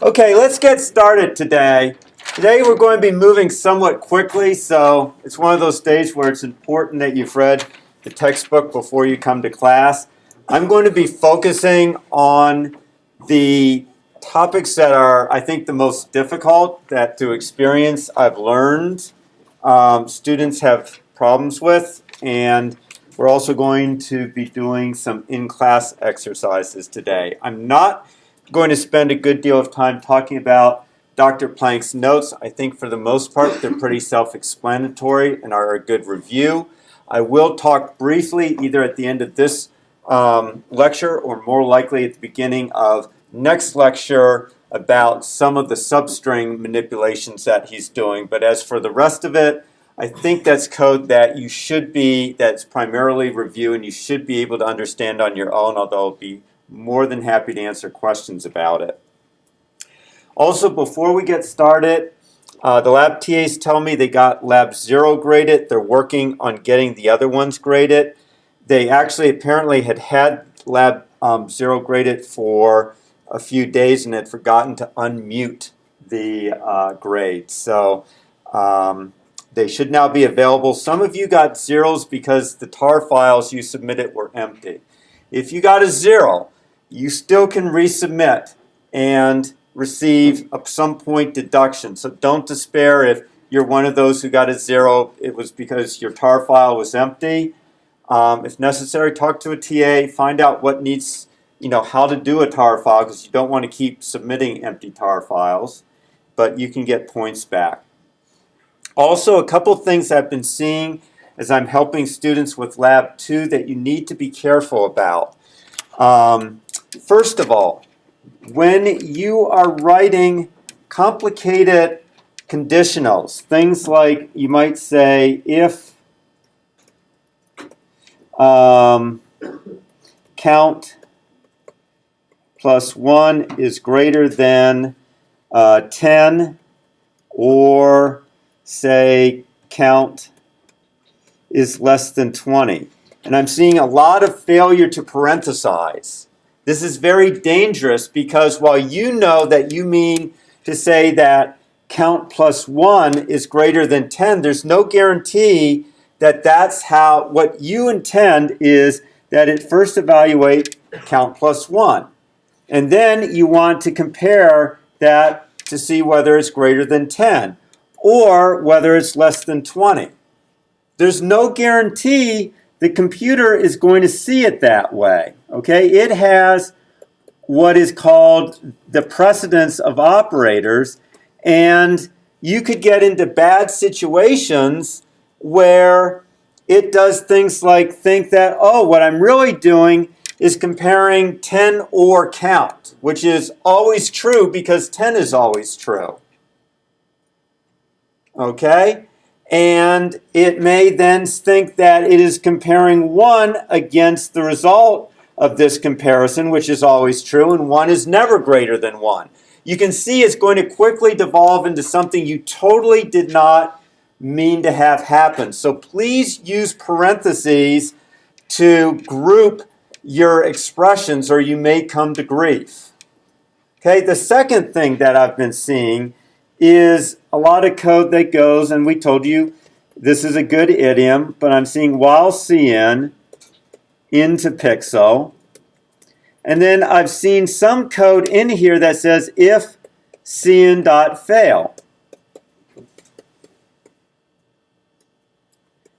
Okay, let's get started today. Today we're going to be moving somewhat quickly, so it's one of those days where it's important that you've read the textbook before you come to class. I'm going to be focusing on the topics that are, I think, the most difficult that to experience I've learned students have problems with, and we're also going to be doing some in-class exercises today. I'm not going to spend a good deal of time talking about Dr. Planck's notes. I think for the most part they're pretty self-explanatory and are a good review. I will talk briefly either at the end of this lecture or more likely at the beginning of next lecture about some of the substring manipulations that he's doing. But as for the rest of it, I think that's code that you should be, that's primarily review and you should be able to understand on your own, although I'll be more than happy to answer questions about it. Also, before we get started, the lab TAs tell me they got lab 0 graded. They're working on getting the other ones graded. They actually apparently had lab 0 graded for a few days and had forgotten to unmute the grade. So they should now be available. Some of you got zeros because the tar files you submitted were empty. If you got a 0, you still can resubmit and receive at some point deduction. So don't despair if you're one of those who got a 0. It was because your tar file was empty. If necessary, talk to a TA, find out what needs, how to do a tar file, because you don't want to keep submitting empty tar files, but you can get points back. Also, a couple things I've been seeing as I'm helping students with Lab 2 that you need to be careful about. First of all, when you are writing complicated conditionals, things like you might say if count plus 1 is greater than 10, or say count is less than 20. And I'm seeing a lot of failure to parenthesize. This is very dangerous because while you know that you mean to say that count plus 1 is greater than 10, there's no guarantee that that's how, what you intend is that it first evaluate count plus 1. And then you want to compare that to see whether it's greater than 10 or whether it's less than 20. There's no guarantee the computer is going to see it that way. Okay? It has what is called the precedence of operators, and you could get into bad situations where it does things like think that, oh, what I'm really doing is comparing 10 or count, which is always true because 10 is always true. Okay? And it may then think that it is comparing 1 against the result of this comparison, which is always true, and 1 is never greater than 1. You can see it's going to quickly devolve into something you totally did not mean to have happen. So please use parentheses to group your expressions or you may come to grief. Okay, the second thing that I've been seeing is a lot of code that goes, and we told you this is a good idiom, but I'm seeing while cn into pixel. And then I've seen some code in here that says if cn.fail.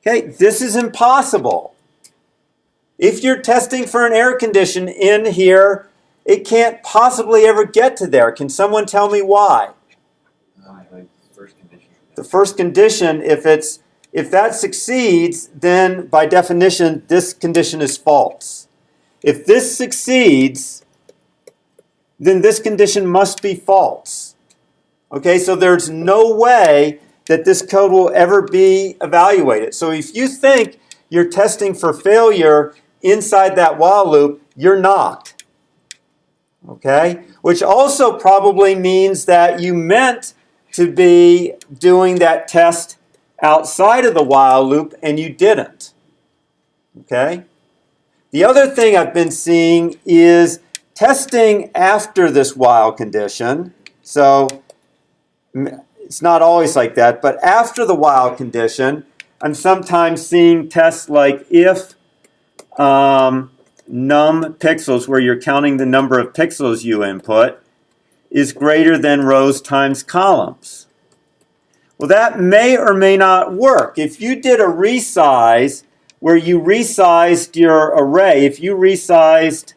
Okay, this is impossible. If you're testing for an air condition in here, it can't possibly ever get to there. Can someone tell me why? The first condition, if that succeeds, then by definition, this condition is false. If this succeeds, then this condition must be false. Okay, so there's no way that this code will ever be evaluated. So if you think you're testing for failure inside that while loop, you're not. Okay, which also probably means that you meant to be doing that test outside of the while loop and you didn't. Okay? The other thing I've been seeing is testing after this while condition, so it's not always like that, but after the while condition, I'm sometimes seeing tests like if num pixels, where you're counting the number of pixels you input, is greater than rows times columns. Well, that may or may not work. If you did a resize where you resized your array, if you resized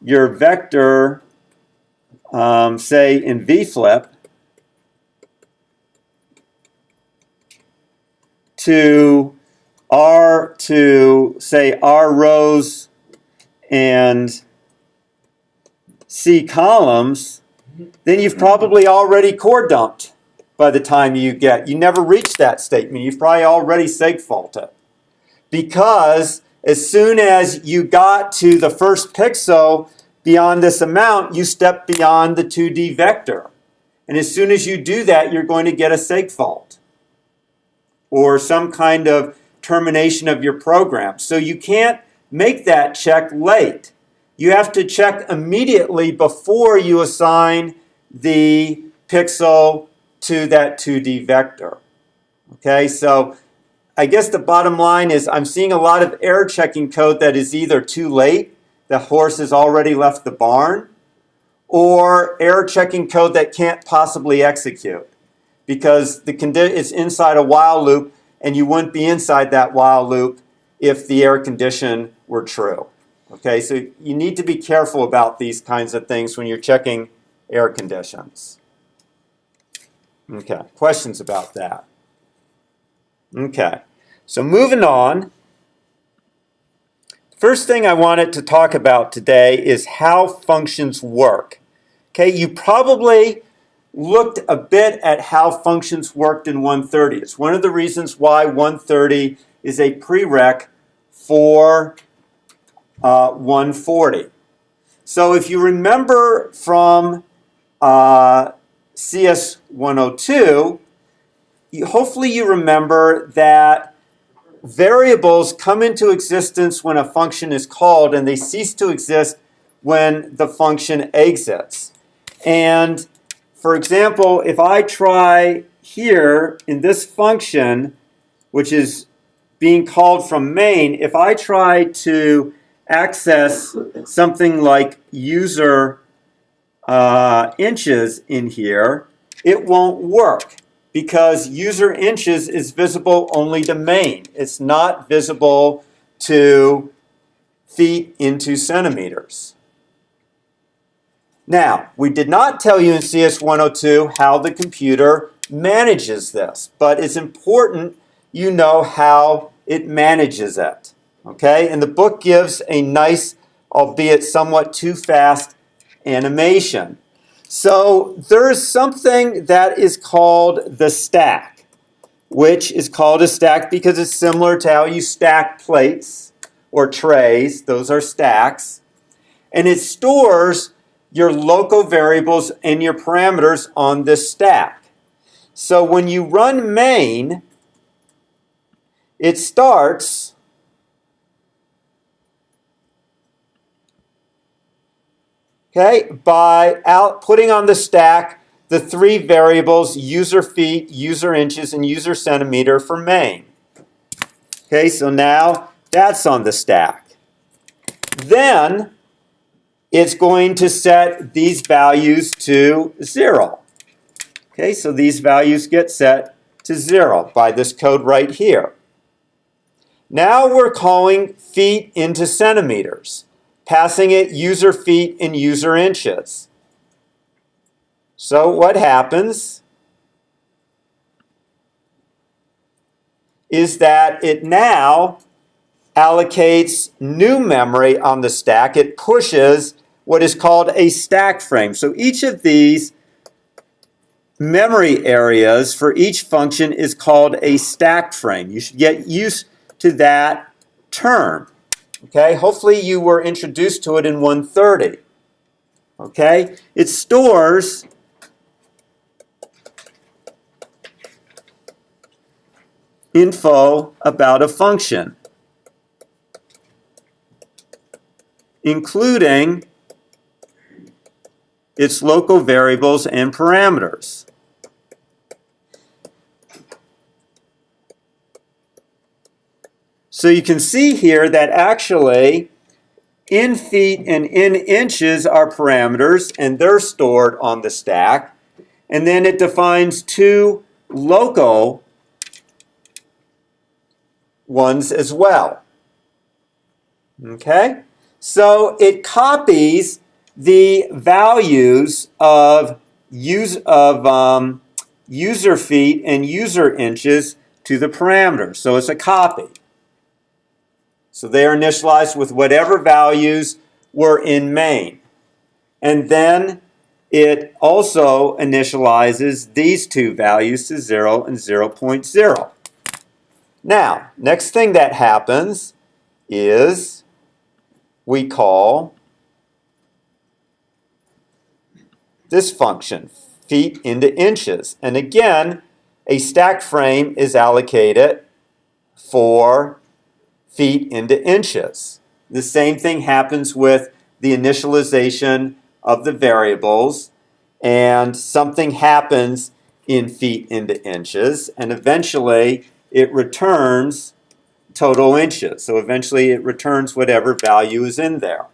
your vector, say in vflip, to say R rows and C columns, then you've probably already core dumped by the time you never reached that statement. You've probably already segfaulted it. Because as soon as you got to the first pixel beyond this amount, you step beyond the 2D vector. And as soon as you do that, you're going to get a segfault or some kind of termination of your program. So you can't make that check late. You have to check immediately before you assign the pixel to that 2D vector. Okay, so I guess the bottom line is I'm seeing a lot of error checking code that is either too late, the horse has already left the barn, or error checking code that can't possibly execute because it's inside a while loop and you wouldn't be inside that while loop if the error condition were true. Okay, so you need to be careful about these kinds of things when you're checking error conditions. Okay, questions about that? Okay, so moving on. First thing I wanted to talk about today is how functions work. Okay, you probably looked a bit at how functions worked in 130. It's one of the reasons why 130 is a prereq for 140. So if you remember from CS 102, hopefully you remember that variables come into existence when a function is called and they cease to exist when the function exits. And for example, if I try here in this function, which is being called from main, if I try to access something like user inches in here, it won't work because user inches is visible only to main. It's not visible to feet into centimeters. Now, we did not tell you in CS 102 how the computer manages this, but it's important you know how it manages it. Okay? And the book gives a nice, albeit somewhat too fast, animation. So there's something that is called the stack, which is called a stack because it's similar to how you stack plates or trays. Those are stacks. And it stores your local variables and your parameters on this stack. So when you run main, it starts by putting on the stack the three variables, user feet, user inches, and user centimeter for main. Okay, so now that's on the stack. Then it's going to set these values to 0. Okay, so these values get set to 0 by this code right here. Now we're calling feet into centimeters, passing it user feet and user inches. So what happens is that it now allocates new memory on the stack. It pushes what is called a stack frame. So each of these memory areas for each function is called a stack frame. You should get used to that term. Okay, hopefully you were introduced to it in 130. Okay, it stores info about a function. including its local variables and parameters. So you can see here that actually in feet and in inches are parameters, and they're stored on the stack. And then it defines two local ones as well. Okay? So it copies the values of user feet and user inches to the parameters. So it's a copy. So they are initialized with whatever values were in main. And then it also initializes these two values to 0 and 0.0. Now, next thing that happens is we call this function, feet into inches. And again, a stack frame is allocated for feet into inches. The same thing happens with the initialization of the variables, and something happens in feet into inches, and eventually it returns total inches. So eventually it returns whatever value is in there.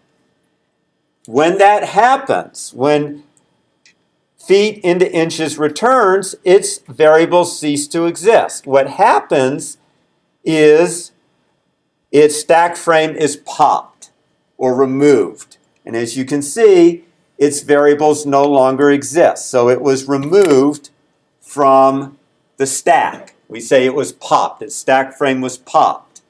When that happens, when feet into inches returns, its variables cease to exist. What happens is its stack frame is popped or removed. And as you can see, its variables no longer exist. So it was removed from the stack. We say it was popped. Its stack frame was popped.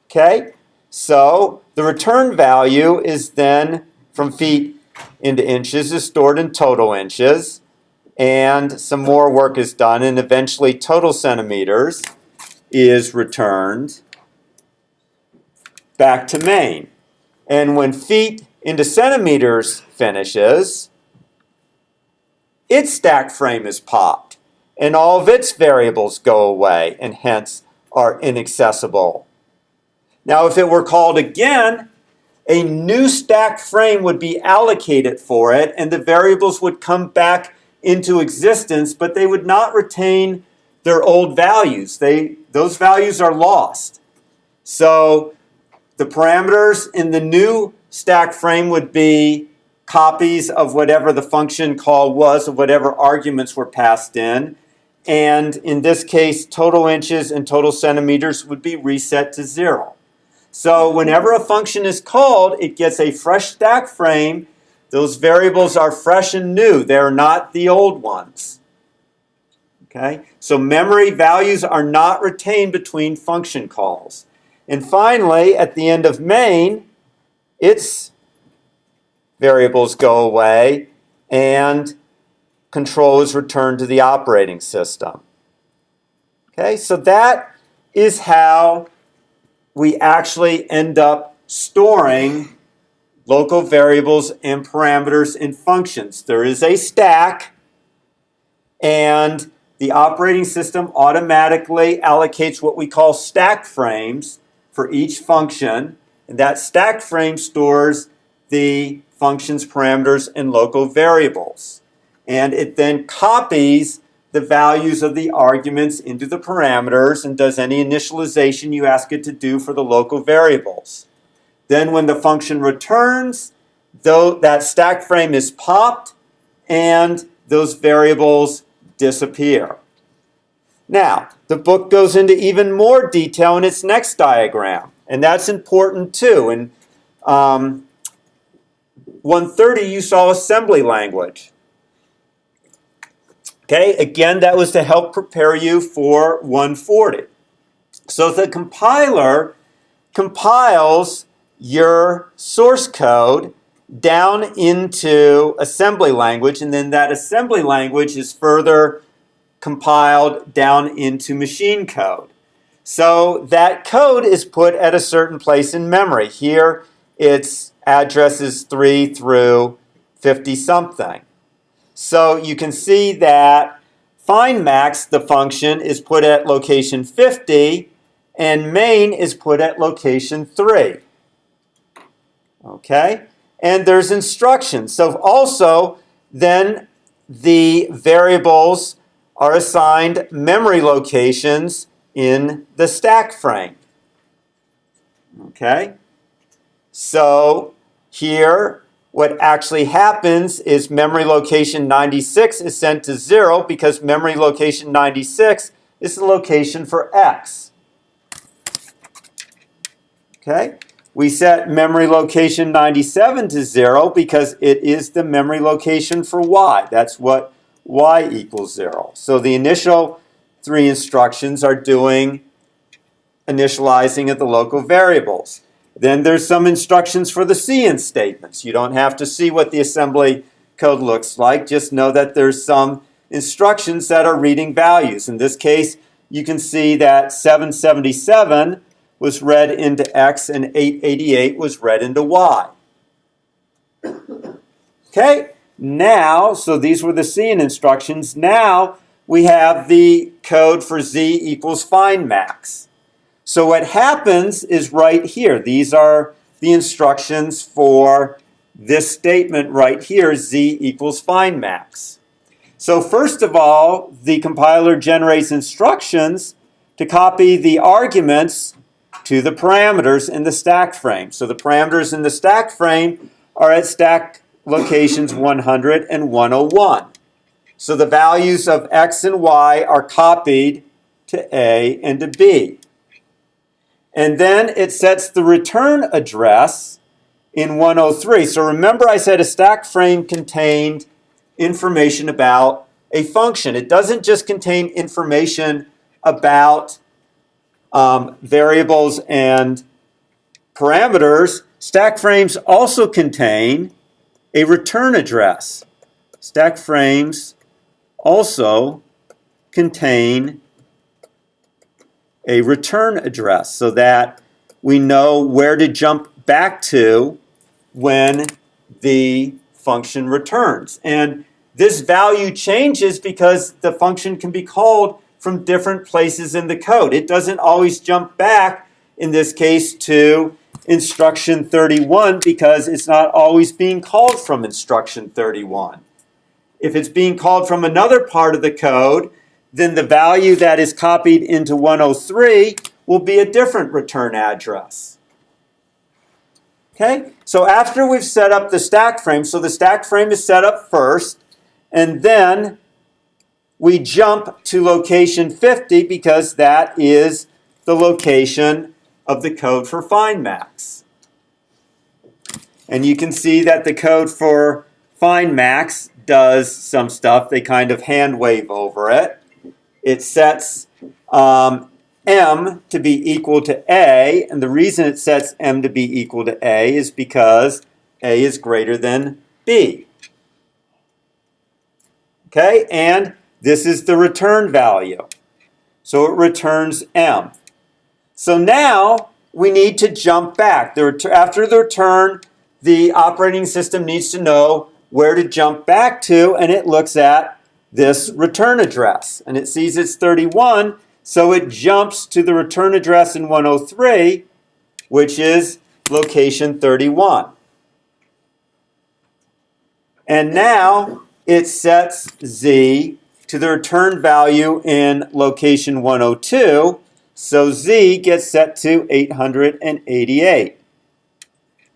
Okay? So the return value is then from feet into inches is stored in total inches. And some more work is done, and eventually total centimeters is returned back to main. And when feet into centimeters finishes, its stack frame is popped, and all of its variables go away and hence are inaccessible. Now, if it were called again, a new stack frame would be allocated for it, and the variables would come back into existence, but they would not retain their old values. Those values are lost. So the parameters in the new stack frame would be copies of whatever the function call was, of whatever arguments were passed in. And in this case, total inches and total centimeters would be reset to 0. So whenever a function is called, it gets a fresh stack frame. Those variables are fresh and new. They're not the old ones. Okay? So memory values are not retained between function calls. And finally, at the end of main, its variables go away and control is returned to the operating system. Okay, so that is how we actually end up storing local variables and parameters in functions. There is a stack, and the operating system automatically allocates what we call stack frames for each function, and that stack frame stores the function's parameters and local variables. And it then copies the values of the arguments into the parameters and does any initialization you ask it to do for the local variables. Then when the function returns, that stack frame is popped and those variables disappear. Now, the book goes into even more detail in its next diagram, and that's important too. In 130, you saw assembly language. Okay, again, that was to help prepare you for 140. So the compiler compiles your source code down into assembly language, and then that assembly language is further compiled down into machine code. So that code is put at a certain place in memory. Here, its address is 3 through 50-something. So you can see that findMax, the function, is put at location 50, and main is put at location 3. Okay? And there's instructions. So also, then the variables are assigned memory locations in the stack frame. Okay? So here, what actually happens is memory location 96 is sent to 0 because memory location 96 is the location for X. Okay? We set memory location 97 to 0 because it is the memory location for Y. That's what Y equals 0. So the initial 3 instructions are doing initializing of the local variables. Then there's some instructions for the cin statements. You don't have to see what the assembly code looks like. Just know that there's some instructions that are reading values. In this case, you can see that 777 was read into X and 888 was read into Y. Okay, now, so these were the cin instructions. Now we have the code for Z equals find max. So what happens is right here, these are the instructions for this statement right here, Z equals find max. So first of all, the compiler generates instructions to copy the arguments to the parameters in the stack frame. So the parameters in the stack frame are at stack locations 100 and 101. So the values of X and Y are copied to A and to B. And then it sets the return address in 103. So remember I said a stack frame contained information about a function. It doesn't just contain information about variables and parameters. Stack frames also contain a return address. Stack frames also contain a return address so that we know where to jump back to when the function returns. And this value changes because the function can be called from different places in the code. It doesn't always jump back, in this case, to instruction 31 because it's not always being called from instruction 31. If it's being called from another part of the code, then the value that is copied into 103 will be a different return address. Okay? So after we've set up the stack frame, so the stack frame is set up first, and then we jump to location 50 because that is the location of the code for find max. And you can see that the code for find max does some stuff. They kind of hand wave over it. It sets M to be equal to A, and the reason it sets M to be equal to A is because A is greater than B. Okay, and this is the return value. So it returns M. So now we need to jump back. After the return, the operating system needs to know where to jump back to, and it looks at this return address. And it sees it's 31, so it jumps to the return address in 103, which is location 31. And now it sets Z to the return value in location 102, so Z gets set to 888.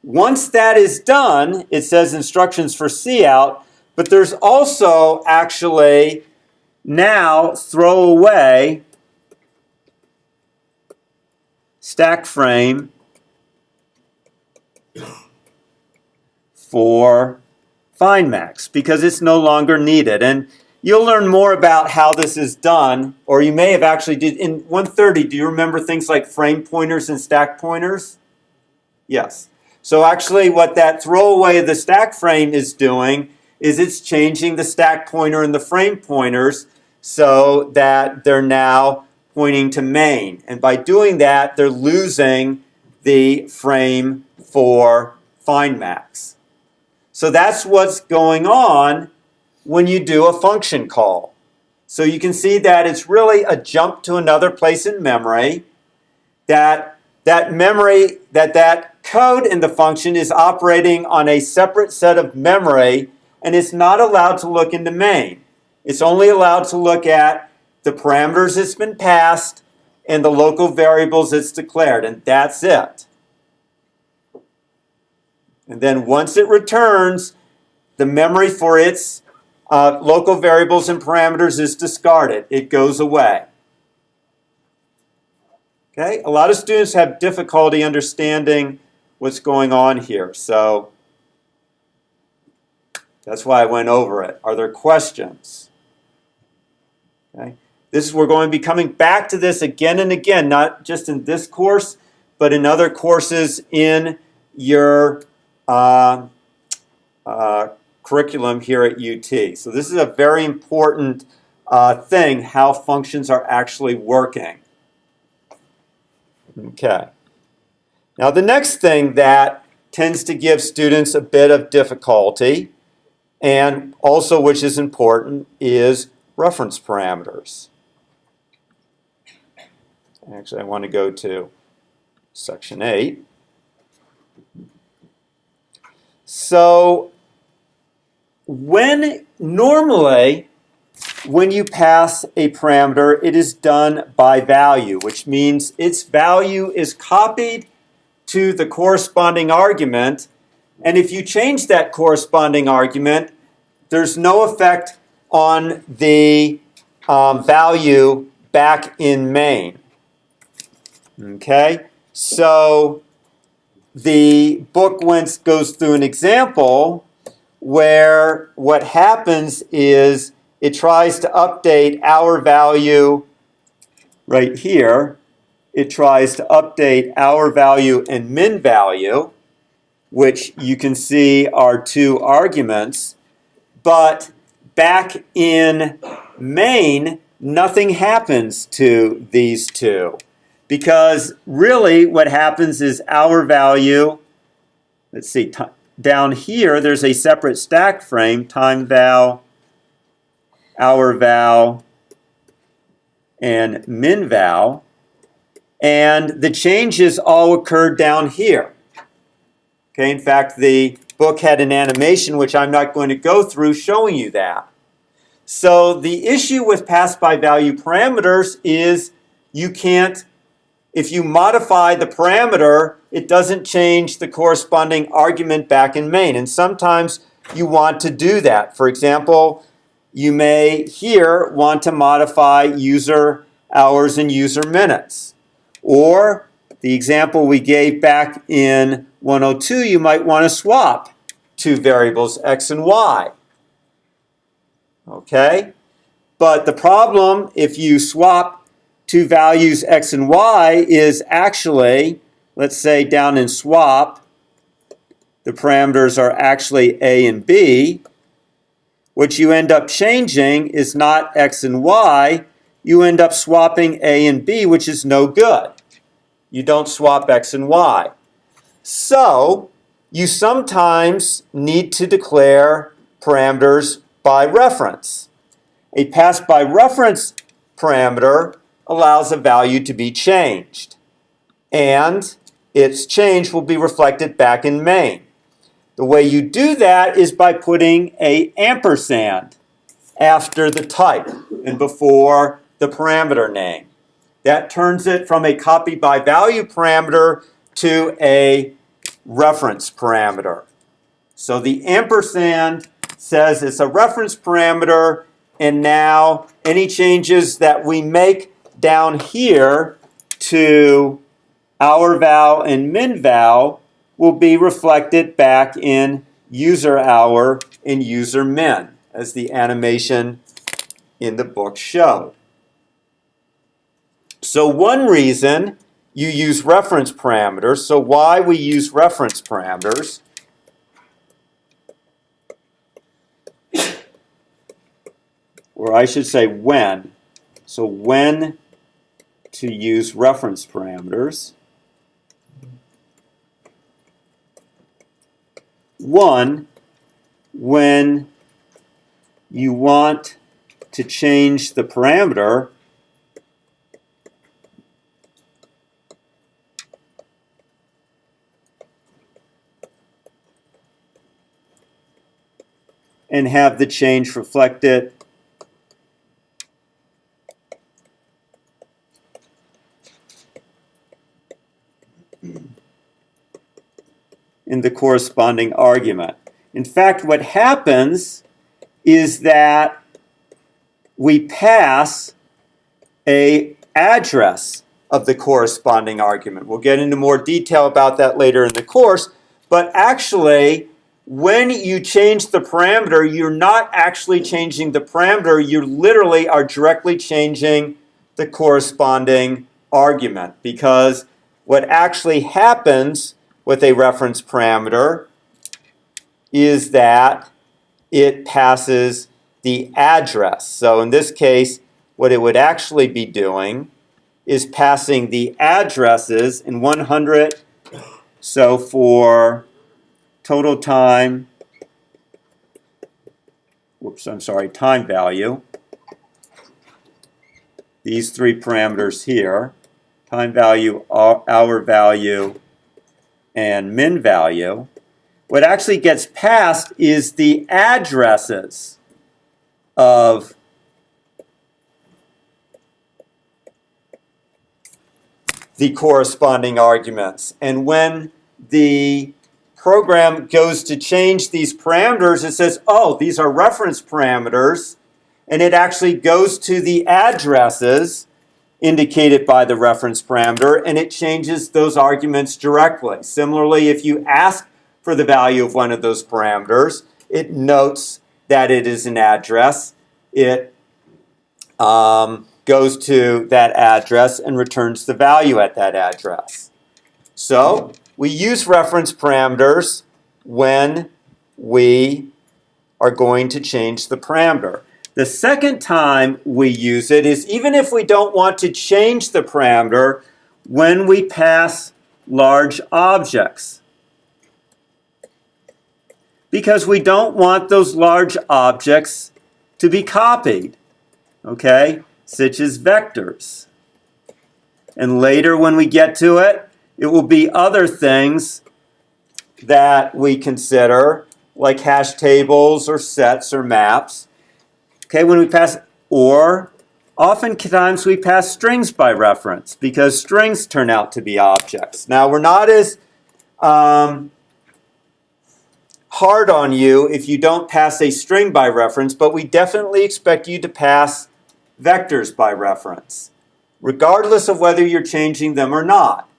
Once that is done, it says instructions for cout, but there's also actually now throw away stack frame for find max because it's no longer needed. And you'll learn more about how this is done, or you may have actually did in 130. Do you remember things like frame pointers and stack pointers? Yes. So actually what that throwaway of the stack frame is doing is it's changing the stack pointer and the frame pointers so that they're now pointing to main. And by doing that, they're losing the frame for find max. So that's what's going on when you do a function call. So you can see that it's really a jump to another place in memory, that code in the function is operating on a separate set of memory and is not allowed to look into main. It's only allowed to look at the parameters it's been passed and the local variables it's declared, and that's it. And then once it returns, the memory for its local variables and parameters is discarded. It goes away. Okay? A lot of students have difficulty understanding what's going on here, so that's why I went over it. Are there questions? Okay? We're going to be coming back to this again and again, not just in this course, but in other courses in your curriculum here at UT. So this is a very important thing, how functions are actually working. Okay. Now the next thing that tends to give students a bit of difficulty, and also which is important, is reference parameters. Actually, I want to go to section 8. So normally when you pass a parameter, it is done by value, which means its value is copied to the corresponding argument, and if you change that corresponding argument, there's no effect on the value back in main. Okay, so the book goes through an example where what happens is it tries to update our value right here. It tries to update our value and min value, which you can see are two arguments. But back in main, nothing happens to these two. Because really what happens is our value, let's see, down here there's a separate stack frame, time val, our val, and min val. And the changes all occurred down here. Okay, in fact, the book had an animation, which I'm not going to go through, showing you that. So the issue with pass by value parameters is you can't, if you modify the parameter, it doesn't change the corresponding argument back in main. And sometimes you want to do that. For example, you may here want to modify user hours and user minutes. Or the example we gave back in 102, you might want to swap two variables, x and y. Okay? But the problem, if you swap two values, x and y, is actually, let's say down in swap, the parameters are actually a and b. What you end up changing is not x and y. You end up swapping a and b, which is no good. You don't swap x and y. So you sometimes need to declare parameters by reference. A pass by reference parameter allows a value to be changed, and its change will be reflected back in main. The way you do that is by putting an ampersand after the type and before the parameter name. That turns it from a copy by value parameter to a reference parameter. So the ampersand says it's a reference parameter, and now any changes that we make down here to our val and min val will be reflected back in user hour and user min, as the animation in the book showed. So one reason you use reference parameters, so why we use reference parameters, or I should say when. So when to use reference parameters. One, when you want to change the parameter and have the change reflected in the corresponding argument. In fact, what happens is that we pass an address of the corresponding argument. We'll get into more detail about that later in the course, but actually, when you change the parameter, you're not actually changing the parameter, you literally are directly changing the corresponding argument, because what actually happens with a reference parameter is that it passes the address. So in this case, what it would actually be doing is passing the addresses in 100. So for total time, time value, these three parameters here, time value, hour value, and min value, what actually gets passed is the addresses of the corresponding arguments. And when the program goes to change these parameters, it says, oh, these are reference parameters, and it actually goes to the addresses indicated by the reference parameter, and it changes those arguments directly. Similarly, if you ask for the value of one of those parameters, it notes that it is an address. It goes to that address and returns the value at that address. So we use reference parameters when we are going to change the parameter. The second time we use it is even if we don't want to change the parameter, when we pass large objects. Because we don't want those large objects to be copied, okay, such as vectors. And later when we get to it, it will be other things that we consider, like hash tables or sets or maps. Okay, when we pass, or oftentimes we pass strings by reference because strings turn out to be objects. Now, we're not as hard on you if you don't pass a string by reference, but we definitely expect you to pass vectors by reference, regardless of whether you're changing them or not.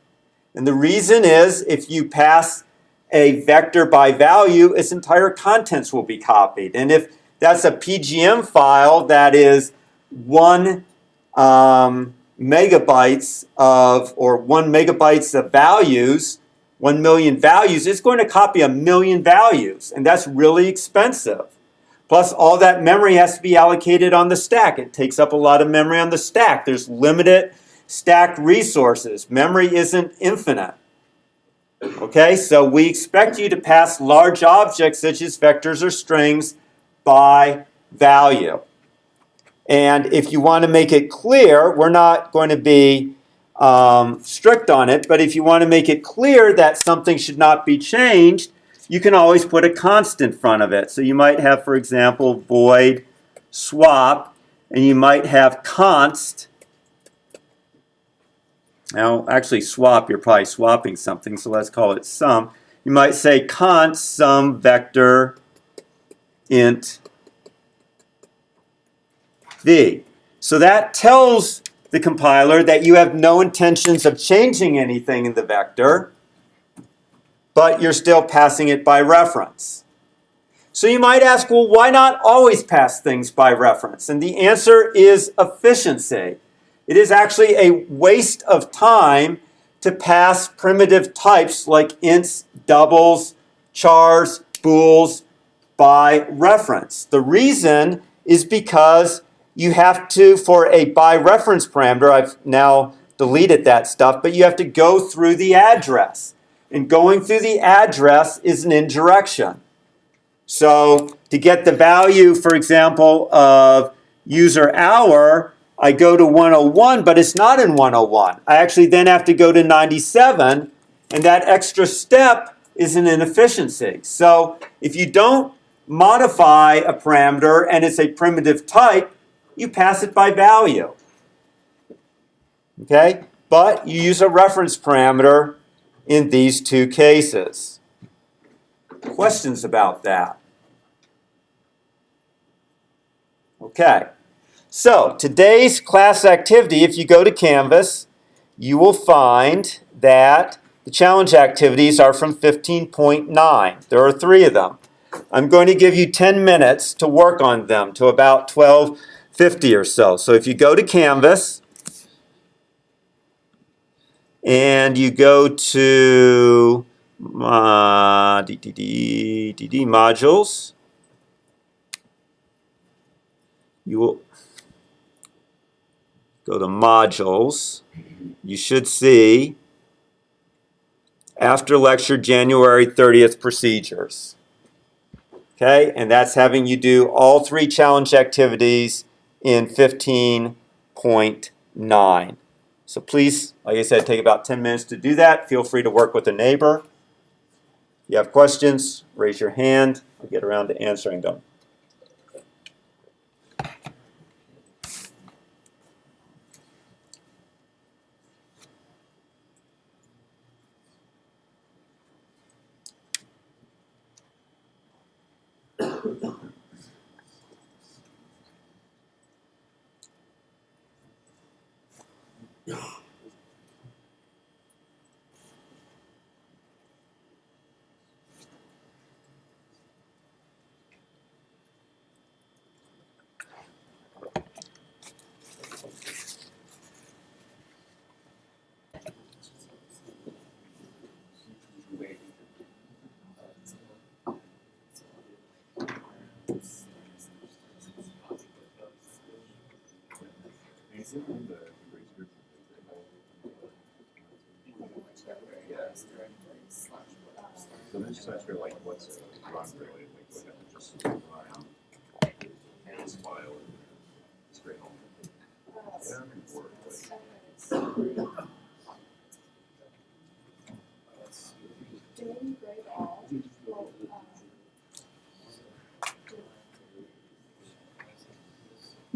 And the reason is, if you pass a vector by value, its entire contents will be copied. And if that's a PGM file that is 1 megabytes of values, 1 million values, it's going to copy 1 million values, and that's really expensive. Plus, all that memory has to be allocated on the stack. It takes up a lot of memory on the stack. There's limited stack resources. Memory isn't infinite. Okay, so we expect you to pass large objects such as vectors or strings by value. And if you want to make it clear, we're not going to be strict on it, but if you want to make it clear that something should not be changed, you can always put a constant in front of it. So you might have, for example, void swap, and you might have const. Now, actually swap, you're probably swapping something, so let's call it sum. You might say const sum vector int v. So that tells the compiler that you have no intentions of changing anything in the vector, but you're still passing it by reference. So you might ask, well, why not always pass things by reference? And the answer is efficiency. It is actually a waste of time to pass primitive types like ints, doubles, chars, bools by reference. The reason is because you have to, for a by reference parameter, I've now deleted that stuff, but you have to go through the address. And going through the address is an indirection. So to get the value, for example, of user hour, I go to 101, but it's not in 101. I actually then have to go to 97, and that extra step is an inefficiency. So if you don't modify a parameter and it's a primitive type, you pass it by value. Okay? But you use a reference parameter in these two cases. Questions about that? Okay. So today's class activity, if you go to Canvas, you will find that the challenge activities are from 15.9. There are 3 of them. I'm going to give you 10 minutes to work on them to about 12:50 or so. So if you go to Canvas and you go to modules, you will go to modules. You should see after lecture January 30th procedures. Okay, and that's having you do all 3 challenge activities in 15.9. So please, like I said, take about 10 minutes to do that. Feel free to work with a neighbor. If you have questions, raise your hand. I'll get around to answering them. So then just ask her, like, what's run really? Like, what happened? Just run and this file and straight home. Yeah, it could work, but.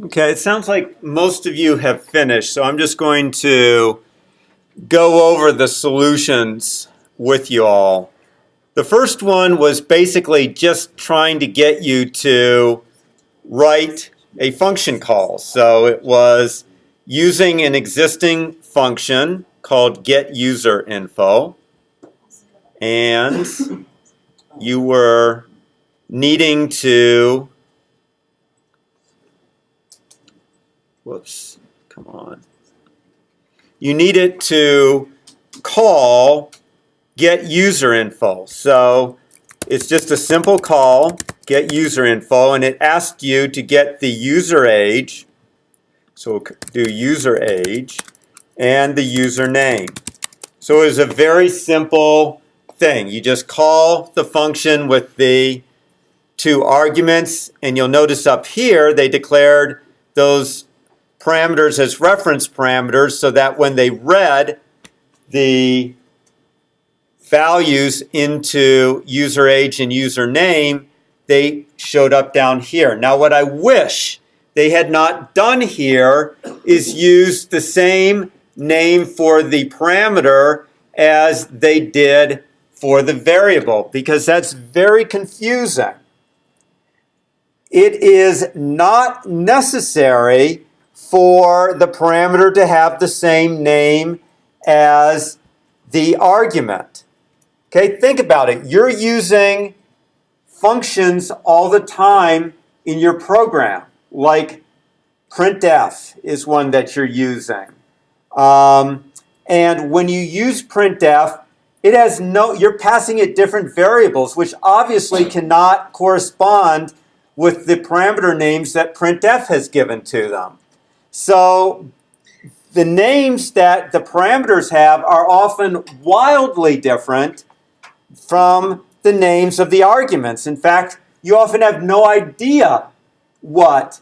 Okay, it sounds like most of you have finished, so I'm just going to go over the solutions with you all. The first one was basically just trying to get you to write a function call. So it was using an existing function called getUserInfo, and you were needing to, you needed to call getUserInfo. So it's just a simple call, getUserInfo, and it asked you to get the user age. So we'll do user age and the username. So it was a very simple thing. You just call the function with the 2 arguments, and you'll notice up here they declared those parameters as reference parameters so that when they read the values into user age and username, they showed up down here. Now what I wish they had not done here is use the same name for the parameter as they did for the variable, because that's very confusing. It is not necessary for the parameter to have the same name as the argument. Okay, think about it. You're using functions all the time in your program, like printf is one that you're using. And when you use printf, it has you're passing it different variables, which obviously cannot correspond with the parameter names that printf has given to them. So the names that the parameters have are often wildly different from the names of the arguments. In fact, you often have no idea what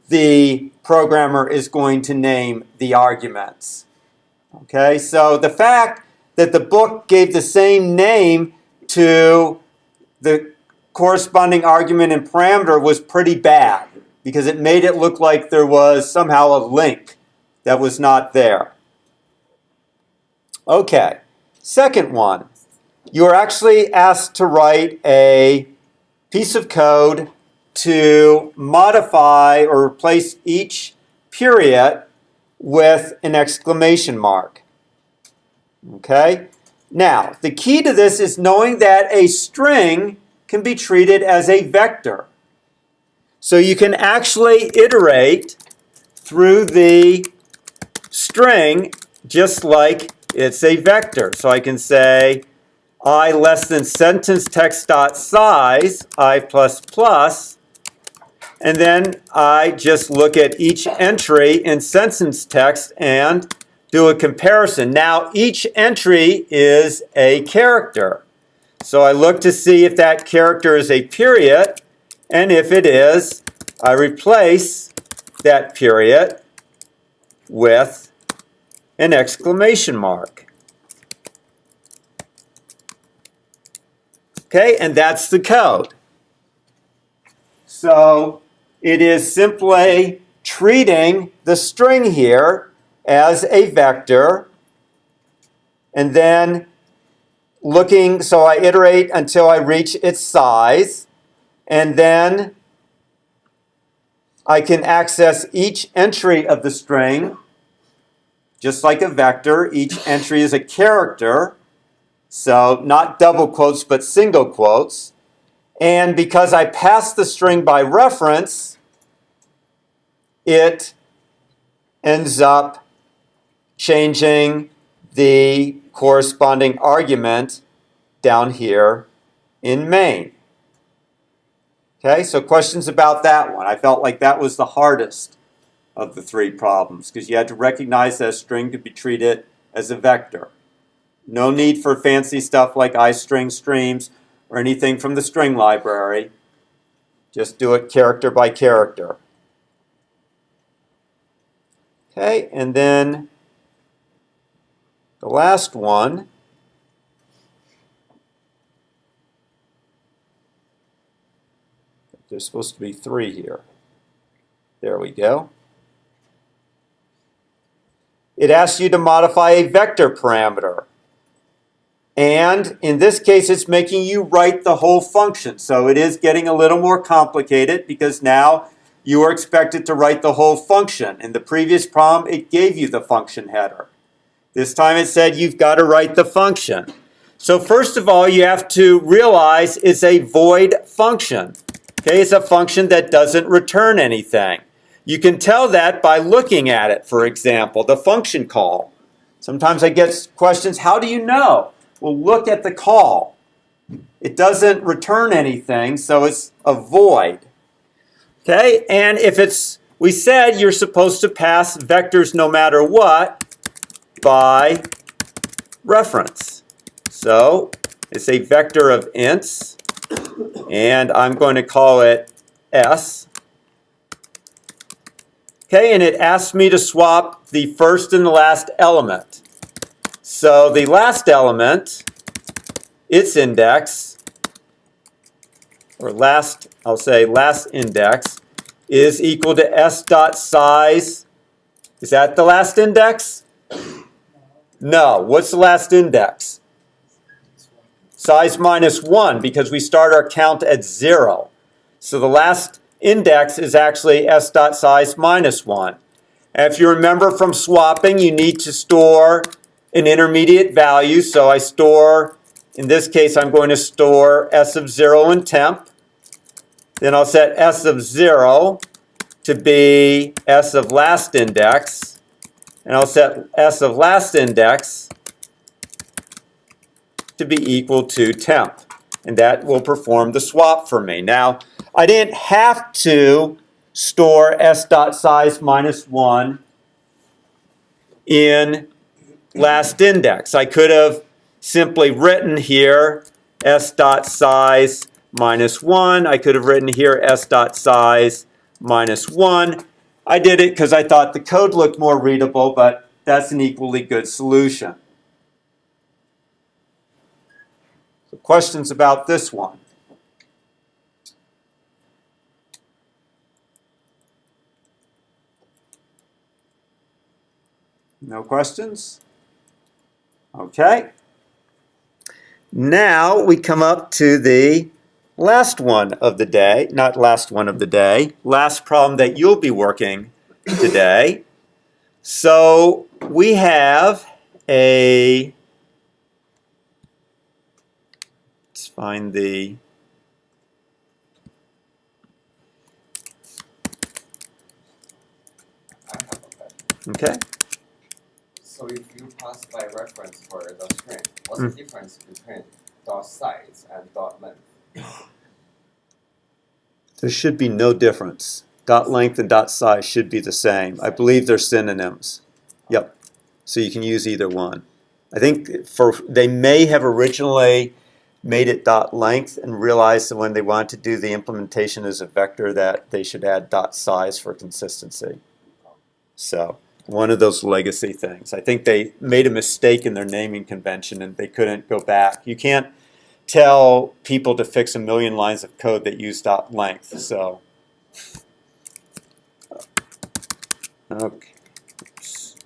the programmer is going to name the arguments. Okay, so the fact that the book gave the same name to the corresponding argument and parameter was pretty bad because it made it look like there was somehow a link that was not there. Okay, second one. You are actually asked to write a piece of code to modify or replace each period with an exclamation mark. Okay? Now, the key to this is knowing that a string can be treated as a vector. So you can actually iterate through the string just like it's a vector. So I can say I less than sentence text dot size, I plus plus, and then I just look at each entry in sentence text and do a comparison. Now each entry is a character. So I look to see if that character is a period, and if it is, I replace that period with an exclamation mark. Okay, and that's the code. So it is simply treating the string here as a vector, and then looking, so I iterate until I reach its size, and then I can access each entry of the string just like a vector. Each entry is a character, so not double quotes but single quotes. And because I pass the string by reference, it ends up changing the corresponding argument down here in main. Okay, so questions about that one. I felt like that was the hardest of the three problems because you had to recognize that a string could be treated as a vector. No need for fancy stuff like iString streams or anything from the string library. Just do it character by character. Okay, and then the last one. There's supposed to be 3 here. There we go. It asks you to modify a vector parameter. And in this case, it's making you write the whole function. So it is getting a little more complicated because now you are expected to write the whole function. In the previous problem, it gave you the function header. This time it said you've got to write the function. So first of all, you have to realize it's a void function. Okay, it's a function that doesn't return anything. You can tell that by looking at it, for example, the function call. Sometimes I get questions, how do you know? Well, look at the call. It doesn't return anything, so it's a void. Okay, and if it's, we said you're supposed to pass vectors no matter what by reference. So it's a vector of ints, and I'm going to call it S. Okay, and it asks me to swap the first and the last element. So the last element, its index, or last, I'll say last index, is equal to S dot size. Is that the last index? No. What's the last index? Size minus 1, because we start our count at 0. So the last index is actually S dot size minus 1. And if you remember from swapping, you need to store an intermediate value. So I store, in this case, I'm going to store S of 0 in temp. Then I'll set S of 0 to be S of last index. And I'll set S of last index to be equal to temp. And that will perform the swap for me. Now, I didn't have to store S dot size minus 1 in last index. I could have simply written here S dot size minus 1. I could have written here S dot size minus 1. I did it because I thought the code looked more readable, but that's an equally good solution. So questions about this one? No questions? Okay. Now we come up to the last one of the day, not last one of the day, last problem that you'll be working today. So we have a, let's find the, I have a question. okay. So if you pass by reference for the string, what's the difference between dot size and dot length? There should be no difference. Dot length and dot size should be the same. I believe they're synonyms. Yep. So you can use either one. I think they may have originally made it dot length and realized that when they wanted to do the implementation as a vector that they should add dot size for consistency. So one of those legacy things. I think they made a mistake in their naming convention and they couldn't go back. You can't tell people to fix a million lines of code that use dot length. So, okay. Oops.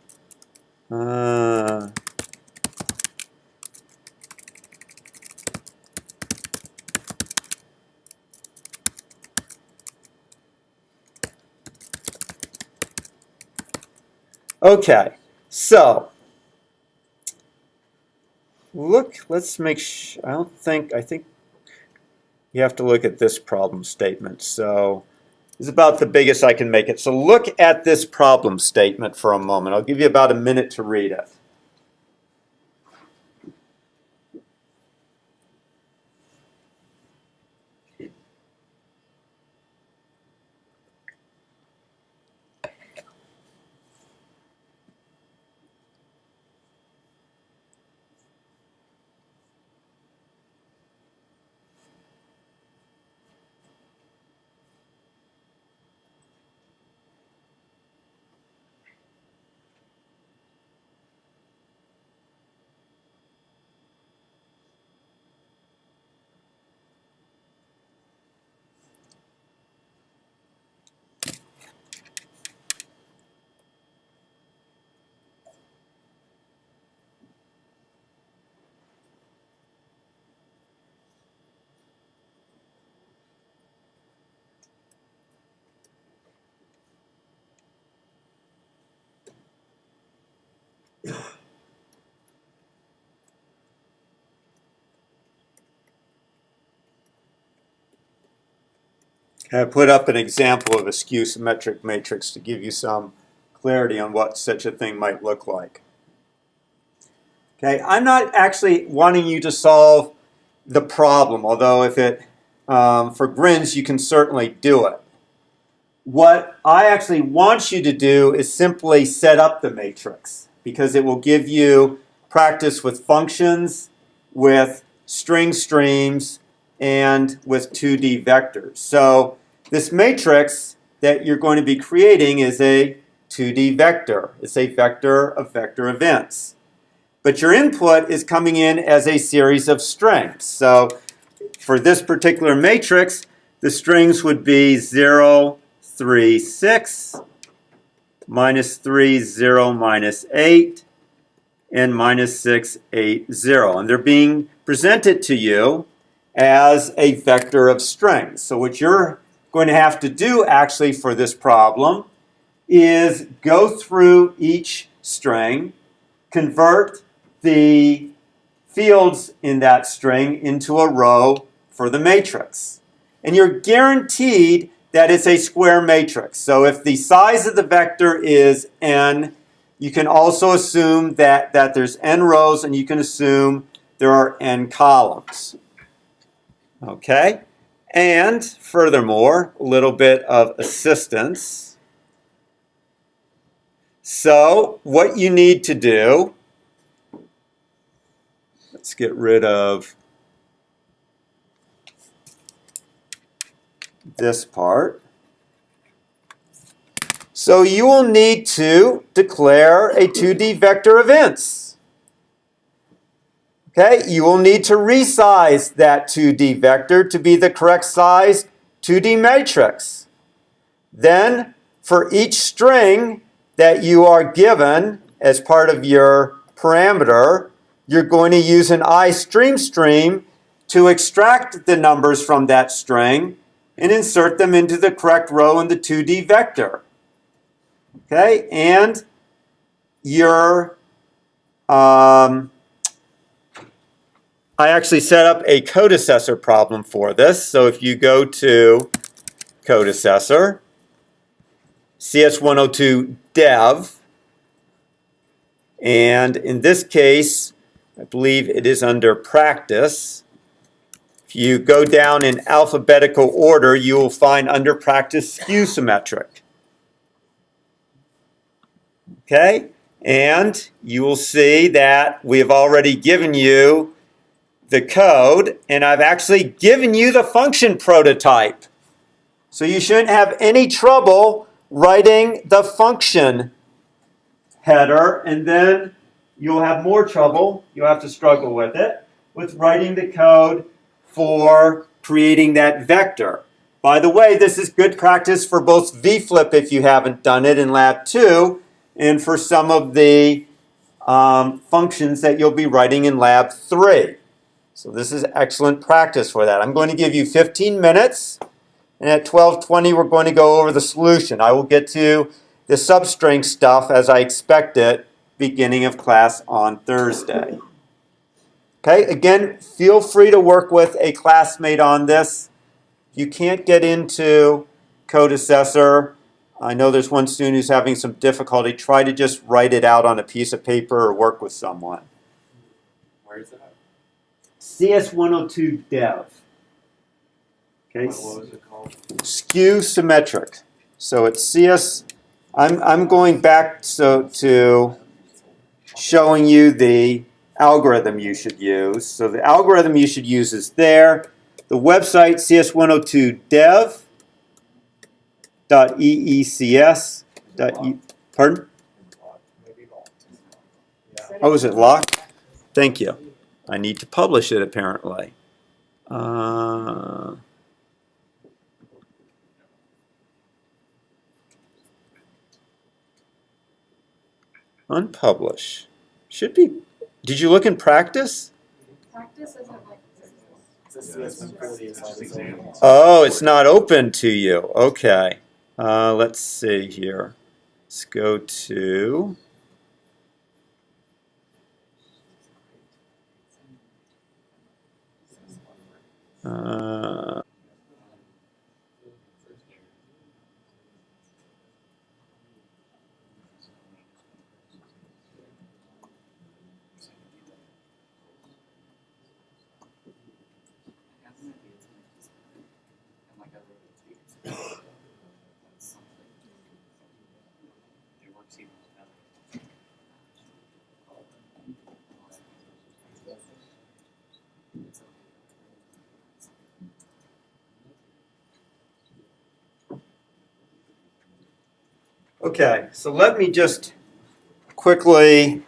Okay, so let's make sure, I think you have to look at this problem statement. So this is about the biggest I can make it. So look at this problem statement for a moment. I'll give you about a minute to read it. I put up an example of a skew symmetric matrix to give you some clarity on what such a thing might look like. Okay, I'm not actually wanting you to solve the problem, although if it, for grins, you can certainly do it. What I actually want you to do is simply set up the matrix because it will give you practice with functions, with string streams, and with 2D vectors. So this matrix that you're going to be creating is a 2D vector. It's a vector of vector events. But your input is coming in as a series of strings. So for this particular matrix, the strings would be 0, 3, 6, minus 3, 0, minus 8, and minus 6, 8, 0. And they're being presented to you as a vector of strings. So what you're going to have to do actually for this problem is go through each string, convert the fields in that string into a row for the matrix. And you're guaranteed that it's a square matrix. So if the size of the vector is n, you can also assume that there's n rows, and you can assume there are n columns. Okay? And furthermore, a little bit of assistance. So what you need to do, let's get rid of this part. So you will need to declare a 2D vector events. Okay, you will need to resize that 2D vector to be the correct size 2D matrix. Then, for each string that you are given as part of your parameter, you're going to use an iStream to extract the numbers from that string and insert them into the correct row in the 2D vector. Okay, and your I actually set up a code assessor problem for this. So if you go to code assessor, CS102 dev, and in this case, I believe it is under practice. If you go down in alphabetical order, you will find under practice skew symmetric. Okay, and you will see that we have already given you the code, and I've actually given you the function prototype. So you shouldn't have any trouble writing the function header, and then you'll have more trouble, you'll have to struggle with it, with writing the code for creating that vector. By the way, this is good practice for both VFlip if you haven't done it in Lab 2, and for some of the functions that you'll be writing in Lab 3. So this is excellent practice for that. I'm going to give you 15 minutes, and at 12:20 we're going to go over the solution. I will get to the substring stuff as I expect it beginning of class on Thursday. Okay, again, feel free to work with a classmate on this. If you can't get into Code Assessor, I know there's one student who's having some difficulty. Try to just write it out on a piece of paper or work with someone. Where is that? CS102 dev. Okay. What was it called? Skew symmetric. So it's CS. I'm going back to showing you the algorithm you should use. So the algorithm you should use is there. The website cs102dev.eecs. Pardon? Oh, is it locked? Thank you. I need to publish it apparently. Unpublish. Should be. Did you look in practice? Practice isn't like Oh, it's not open to you. Okay. Let's see here. Let's go to. Okay, so let me just quickly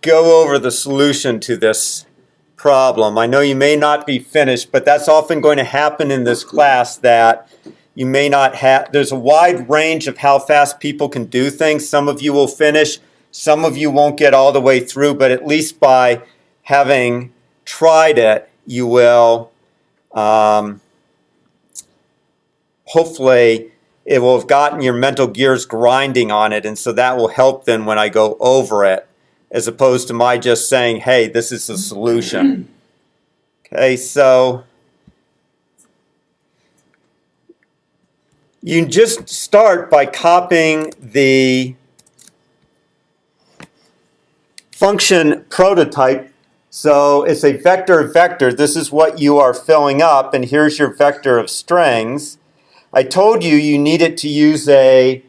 go over the solution to this problem. I know you may not be finished, but that's often going to happen in this class that you may not have. There's a wide range of how fast people can do things. Some of you will finish, some of you won't get all the way through, but at least by having tried it, you will hopefully it will have gotten your mental gears grinding on it, and so that will help then when I go over it, as opposed to my just saying, hey, this is the solution. Okay, so you just start by copying the function prototype. So it's a vector. This is what you are filling up, and here's your vector of strings. I told you you needed to use a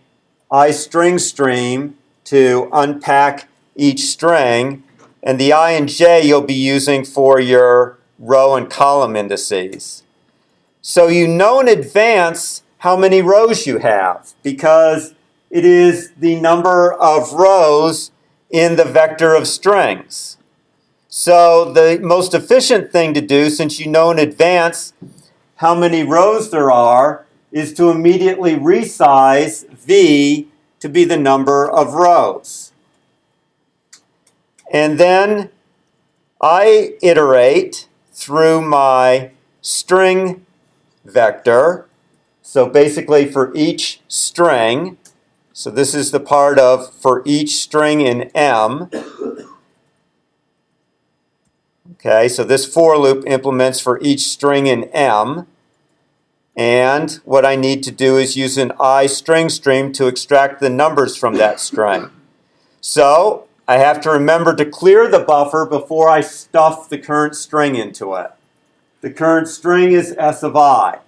iStream to unpack each string, and the I and j you'll be using for your row and column indices. So you know in advance how many rows you have because it is the number of rows in the vector of strings. So the most efficient thing to do, since you know in advance how many rows there are, is to immediately resize V to be the number of rows. And then I iterate through my string vector. So basically for each string, so this is the part of for each string in M. Okay, so this for loop implements for each string in M. And what I need to do is use an I string stream to extract the numbers from that string. So I have to remember to clear the buffer before I stuff the current string into it. The current string is S of I.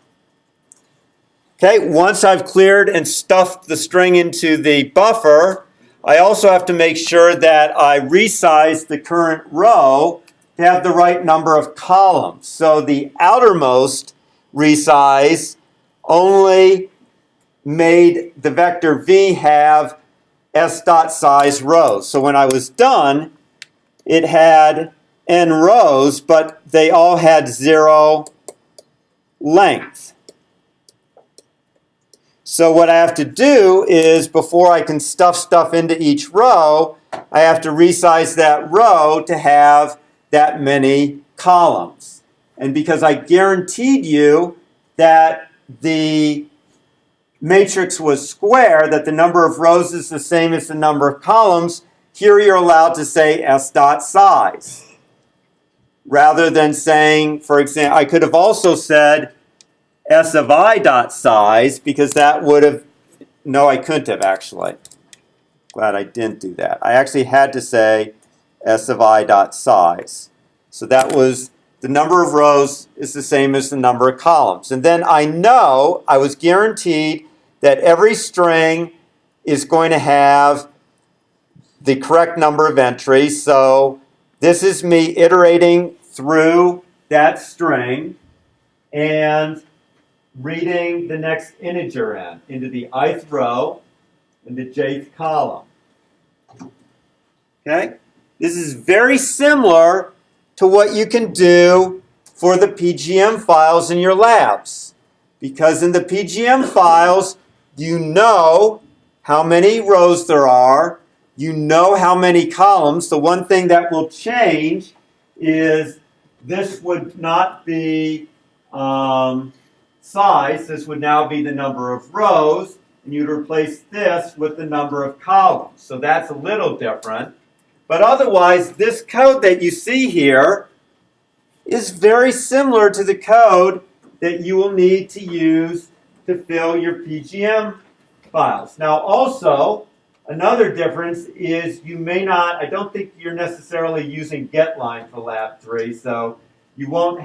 Okay, once I've cleared and stuffed the string into the buffer, I also have to make sure that I resize the current row to have the right number of columns. So the outermost resize only made the vector v have s dot size rows. So when I was done, it had n rows, but they all had 0 length. So what I have to do is, before I can stuff stuff into each row, I have to resize that row to have that many columns. And because I guaranteed you that the matrix was square, that the number of rows is the same as the number of columns, here you're allowed to say s dot size. Rather than saying, for example, I could have also said s of I dot size, because that would have, no, I couldn't have actually. Glad I didn't do that. I actually had to say s of I dot size. So that was, the number of rows is the same as the number of columns. And then I know, I was guaranteed that every string is going to have the correct number of entries. So this is me iterating through that string and reading the next integer n into the ith row and the jth column. Okay? This is very similar to what you can do for the PGM files in your labs. Because in the PGM files, you know how many rows there are, you know how many columns. The one thing that will change is this would not be size, this would now be the number of rows, and you'd replace this with the number of columns. So that's a little different. But otherwise, this code that you see here is very similar to the code that you will need to use to fill your PGM files. Now also, another difference is you may not, I don't think you're necessarily using getLine for lab 3, so you won't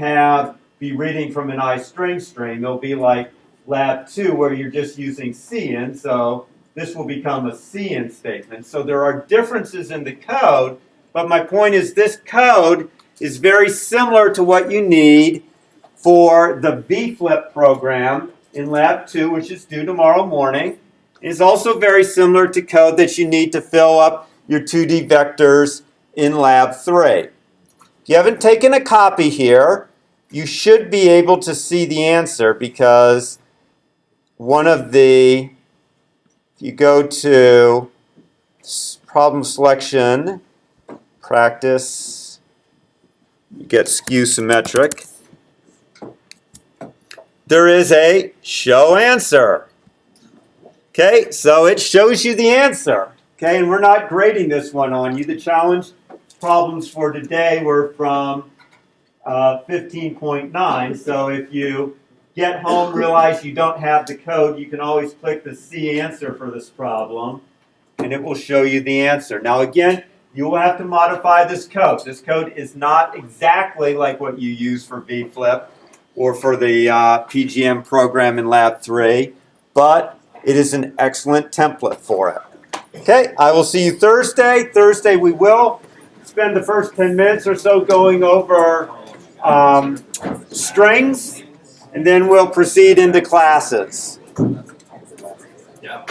be reading from an iString stream. It'll be like lab 2 where you're just using cin, so this will become a cin statement. So there are differences in the code, but my point is this code is very similar to what you need for the vflip program in lab 2, which is due tomorrow morning. It is also very similar to code that you need to fill up your 2D vectors in lab 3. If you haven't taken a copy here, you should be able to see the answer, because one of the, if you go to problem selection, practice, you get Skew symmetric. There is a show answer. Okay, so it shows you the answer. Okay, and we're not grading this one on you. The challenge problems for today were from 15.9. So if you get home, realize you don't have the code, you can always click the C answer for this problem, and it will show you the answer. Now again, you will have to modify this code. This code is not exactly like what you use for vflip or for the PGM program in lab 3, but it is an excellent template for it. Okay, I will see you Thursday. Thursday we will spend the first 10 minutes or so going over strings, and then we'll proceed into classes. Yeah.